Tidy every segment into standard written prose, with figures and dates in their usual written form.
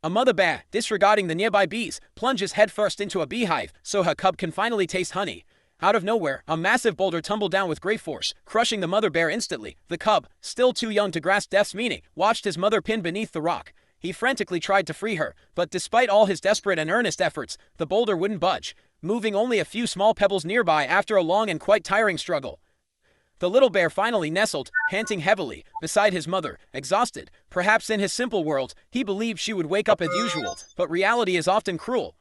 A mother bear, disregarding the nearby bees, plunges headfirst into a beehive so her cub can finally taste honey. Out of nowhere, a massive boulder tumbled down with great force, crushing the mother bear instantly. The cub, still too young to grasp death's meaning, watched his mother pinned beneath the rock. He frantically tried to free her, but despite all his desperate and earnest efforts, the boulder wouldn't budge, moving only a few small pebbles nearby after a long and quite tiring struggle. The little bear finally nestled, panting heavily, beside his mother, exhausted. Perhaps in his simple world, he believed she would wake up as usual, but reality is often cruel.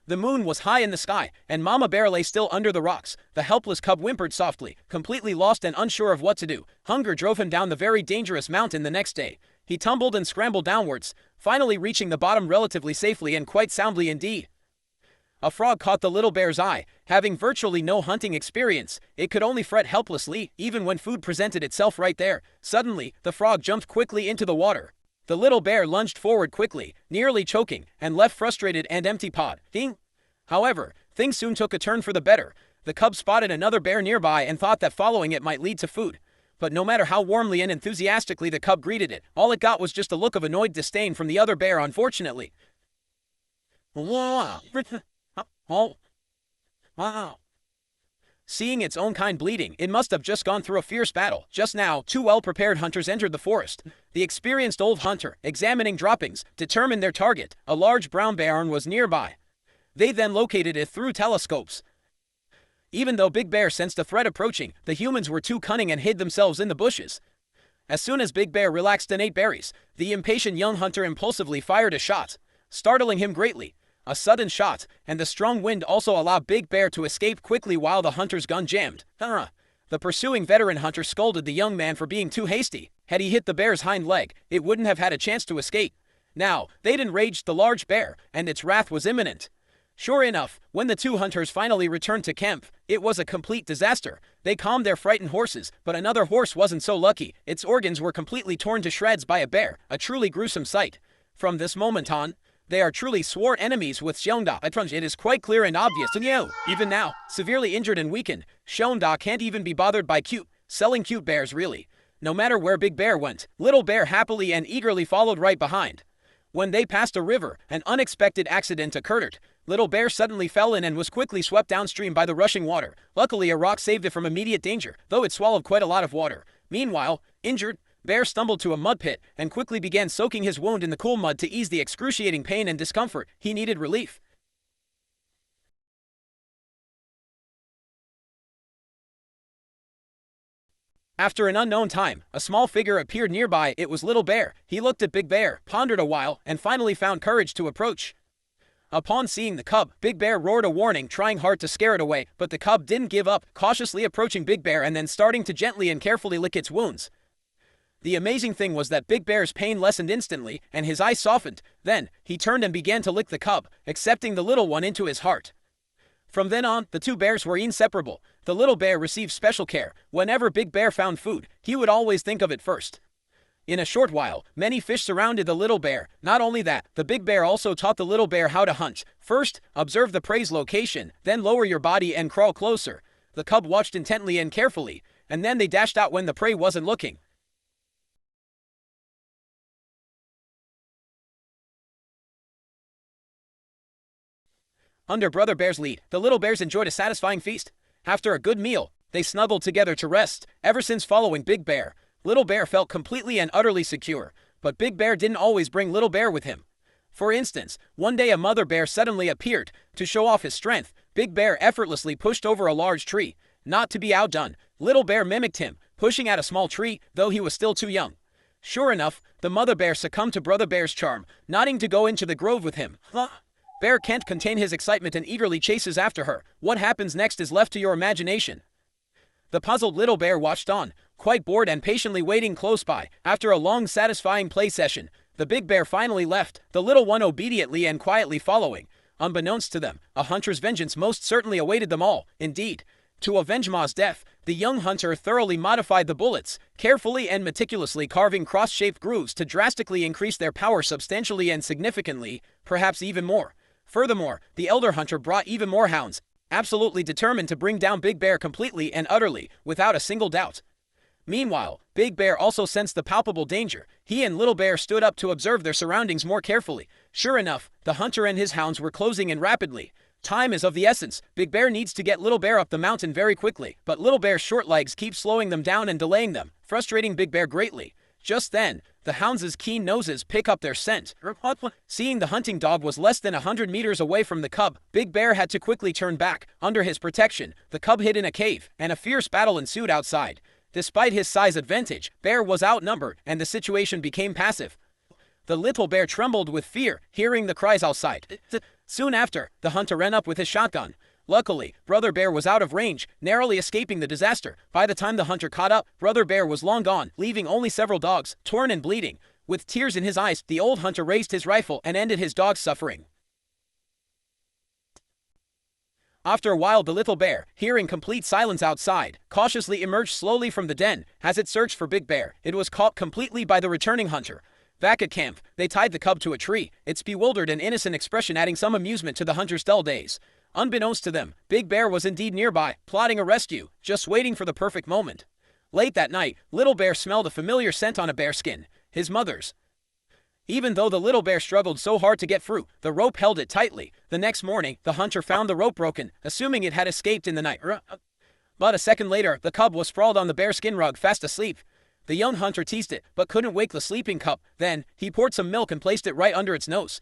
The moon was high in the sky, and Mama Bear lay still under the rocks. The helpless cub whimpered softly, completely lost and unsure of what to do. Hunger drove him down the very dangerous mountain the next day. He tumbled and scrambled downwards, finally reaching the bottom relatively safely and quite soundly indeed. A frog caught the little bear's eye. Having virtually no hunting experience, it could only fret helplessly, even when food presented itself right there. Suddenly, the frog jumped quickly into the water. The little bear lunged forward quickly, nearly choking, and left frustrated and empty-pawed. However, things soon took a turn for the better. The cub spotted another bear nearby and thought that following it might lead to food. But no matter how warmly and enthusiastically the cub greeted it, all it got was just a look of annoyed disdain from the other bear, unfortunately. Wow. Seeing its own kind bleeding, it must have just gone through a fierce battle. Just now, two well-prepared hunters entered the forest. The experienced old hunter, examining droppings, determined their target. A large brown bear was nearby. They then located it through telescopes. Even though Big Bear sensed a threat approaching, the humans were too cunning and hid themselves in the bushes. As soon as Big Bear relaxed and ate berries, the impatient young hunter impulsively fired a shot, startling him greatly. A sudden shot, and the strong wind also allowed Big Bear to escape quickly while the hunter's gun jammed. The pursuing veteran hunter scolded the young man for being too hasty. Had he hit the bear's hind leg, it wouldn't have had a chance to escape. Now, they'd enraged the large bear, and its wrath was imminent. Sure enough, when the two hunters finally returned to camp, it was a complete disaster. They calmed their frightened horses, but another horse wasn't so lucky. Its organs were completely torn to shreds by a bear, a truly gruesome sight. From this moment on, they are truly sworn enemies with Xiongda. It is quite clear and obvious to you. Even now, severely injured and weakened, Xiongda can't even be bothered by selling cute bears really. No matter where Big Bear went, Little Bear happily and eagerly followed right behind. When they passed a river, an unexpected accident occurred. Little Bear suddenly fell in and was quickly swept downstream by the rushing water. Luckily, a rock saved it from immediate danger, though it swallowed quite a lot of water. Meanwhile, injured, Bear stumbled to a mud pit and quickly began soaking his wound in the cool mud to ease the excruciating pain and discomfort. He needed relief. After an unknown time, a small figure appeared nearby. It was Little Bear. He looked at Big Bear, pondered a while, and finally found courage to approach. Upon seeing the cub, Big Bear roared a warning, trying hard to scare it away, but the cub didn't give up, cautiously approaching Big Bear and then starting to gently and carefully lick its wounds. The amazing thing was that Big Bear's pain lessened instantly, and his eyes softened. Then, he turned and began to lick the cub, accepting the little one into his heart. From then on, the two bears were inseparable. The little bear received special care. Whenever Big Bear found food, he would always think of it first. In a short while, many fish surrounded the little bear. Not only that, the Big Bear also taught the little bear how to hunt. First, observe the prey's location, then lower your body and crawl closer. The cub watched intently and carefully, and then they dashed out when the prey wasn't looking. Under Brother Bear's lead, the little bears enjoyed a satisfying feast. After a good meal, they snuggled together to rest. Ever since following Big Bear, Little Bear felt completely and utterly secure. But Big Bear didn't always bring Little Bear with him. For instance, one day a mother bear suddenly appeared. To show off his strength, Big Bear effortlessly pushed over a large tree. Not to be outdone, Little Bear mimicked him, pushing at a small tree, though he was still too young. Sure enough, the mother bear succumbed to Brother Bear's charm, nodding to go into the grove with him. Bear can't contain his excitement and eagerly chases after her. What happens next is left to your imagination. The puzzled Little Bear watched on, quite bored and patiently waiting close by. After a long, satisfying play session, the Big Bear finally left, the little one obediently and quietly following. Unbeknownst to them, a hunter's vengeance most certainly awaited them all. Indeed, to avenge Ma's death, the young hunter thoroughly modified the bullets, carefully and meticulously carving cross-shaped grooves to drastically increase their power substantially and significantly, perhaps even more. Furthermore, the elder hunter brought even more hounds, absolutely determined to bring down Big Bear completely and utterly, without a single doubt. Meanwhile, Big Bear also sensed the palpable danger. He and Little Bear stood up to observe their surroundings more carefully. Sure enough, the hunter and his hounds were closing in rapidly. Time is of the essence. Big Bear needs to get Little Bear up the mountain very quickly, but Little Bear's short legs keep slowing them down and delaying them, frustrating Big Bear greatly. Just then, the hounds' keen noses pick up their scent. Seeing the hunting dog was less than 100 meters away from the cub, Big Bear had to quickly turn back. Under his protection, the cub hid in a cave, and a fierce battle ensued outside. Despite his size advantage, Bear was outnumbered, and the situation became passive. The little bear trembled with fear, hearing the cries outside. Soon after, the hunter ran up with his shotgun. Luckily, Brother Bear was out of range, narrowly escaping the disaster. By the time the hunter caught up, Brother Bear was long gone, leaving only several dogs, torn and bleeding. With tears in his eyes, the old hunter raised his rifle and ended his dog's suffering. After a while, the little bear, hearing complete silence outside, cautiously emerged slowly from the den. As it searched for Big Bear, it was caught completely by the returning hunter. Back at camp, they tied the cub to a tree, its bewildered and innocent expression adding some amusement to the hunter's dull days. Unbeknownst to them, Big Bear was indeed nearby, plotting a rescue, just waiting for the perfect moment. Late that night, Little Bear smelled a familiar scent on a bearskin, his mother's. Even though the little bear struggled so hard to get through, the rope held it tightly. The next morning, the hunter found the rope broken, assuming it had escaped in the night. But a second later, the cub was sprawled on the bearskin rug, fast asleep. The young hunter teased it, but couldn't wake the sleeping cub. Then, he poured some milk and placed it right under its nose.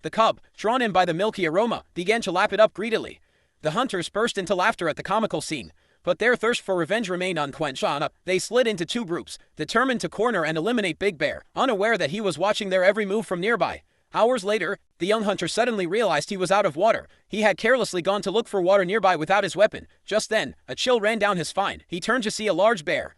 The cub, drawn in by the milky aroma, began to lap it up greedily. The hunters burst into laughter at the comical scene, but their thirst for revenge remained unquenched. They slid into two groups, determined to corner and eliminate Big Bear, unaware that he was watching their every move from nearby. Hours later, the young hunter suddenly realized he was out of water. He had carelessly gone to look for water nearby without his weapon. Just then, a chill ran down his spine. He turned to see a large bear.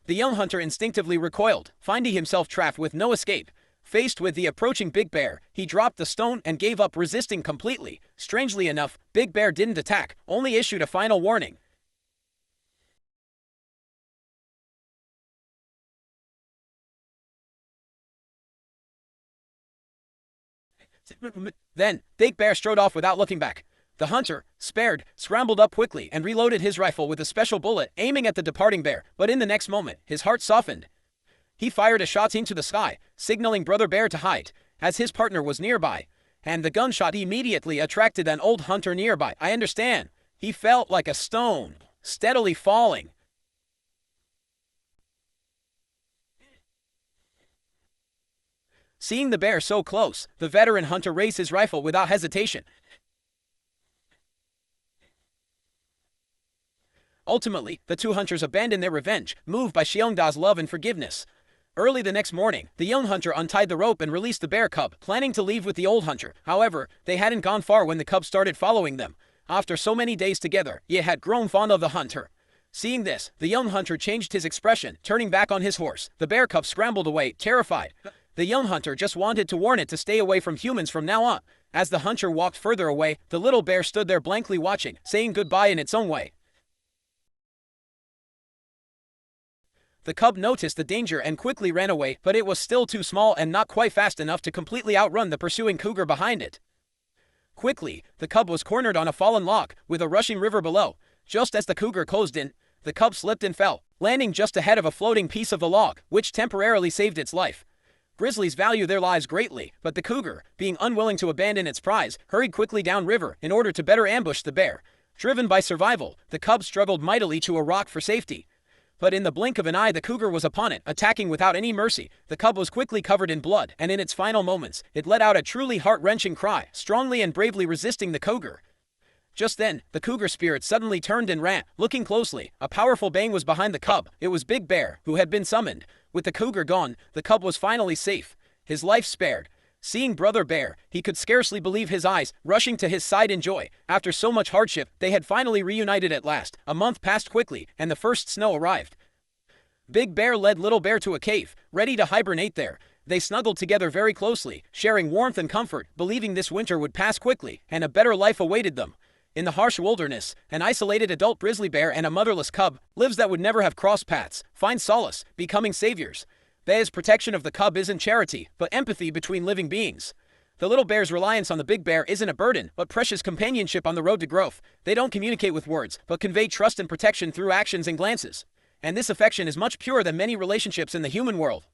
The young hunter instinctively recoiled, finding himself trapped with no escape. Faced with the approaching Big Bear, he dropped the stone and gave up, resisting completely. Strangely enough, Big Bear didn't attack, only issued a final warning. Then, Big Bear strode off without looking back. The hunter, spared, scrambled up quickly and reloaded his rifle with a special bullet, aiming at the departing bear, but in the next moment, his heart softened. He fired a shot into the sky, signaling Brother Bear to hide, as his partner was nearby, and the gunshot immediately attracted an old hunter nearby. I understand. He felt like a stone, steadily falling. Seeing the bear so close, the veteran hunter raised his rifle without hesitation. Ultimately, the two hunters abandoned their revenge, moved by Xiongda's love and forgiveness. Early the next morning, the young hunter untied the rope and released the bear cub, planning to leave with the old hunter. However, they hadn't gone far when the cub started following them. After so many days together, it had grown fond of the hunter. Seeing this, the young hunter changed his expression, turning back on his horse. The bear cub scrambled away, terrified. The young hunter just wanted to warn it to stay away from humans from now on. As the hunter walked further away, the little bear stood there blankly watching, saying goodbye in its own way. The cub noticed the danger and quickly ran away, but it was still too small and not quite fast enough to completely outrun the pursuing cougar behind it. Quickly, the cub was cornered on a fallen log, with a rushing river below. Just as the cougar closed in, the cub slipped and fell, landing just ahead of a floating piece of the log, which temporarily saved its life. Grizzlies value their lives greatly, but the cougar, being unwilling to abandon its prize, hurried quickly downriver in order to better ambush the bear. Driven by survival, the cub struggled mightily to a rock for safety. But in the blink of an eye, the cougar was upon it, attacking without any mercy. The cub was quickly covered in blood, and in its final moments, it let out a truly heart-wrenching cry, strongly and bravely resisting the cougar. Just then, the cougar spirit suddenly turned and ran. Looking closely, a powerful bang was behind the cub. It was Big Bear, who had been summoned. With the cougar gone, the cub was finally safe, his life spared. Seeing Brother Bear, he could scarcely believe his eyes, rushing to his side in joy. After so much hardship, they had finally reunited at last. A month passed quickly, and the first snow arrived. Big Bear led Little Bear to a cave, ready to hibernate there. They snuggled together very closely, sharing warmth and comfort, believing this winter would pass quickly, and a better life awaited them. In the harsh wilderness, an isolated adult grizzly bear and a motherless cub, lives that would never have crossed paths, find solace, becoming saviors. Bear's protection of the cub isn't charity, but empathy between living beings. The little bear's reliance on the big bear isn't a burden, but precious companionship on the road to growth. They don't communicate with words, but convey trust and protection through actions and glances. and this affection is much purer than many relationships in the human world.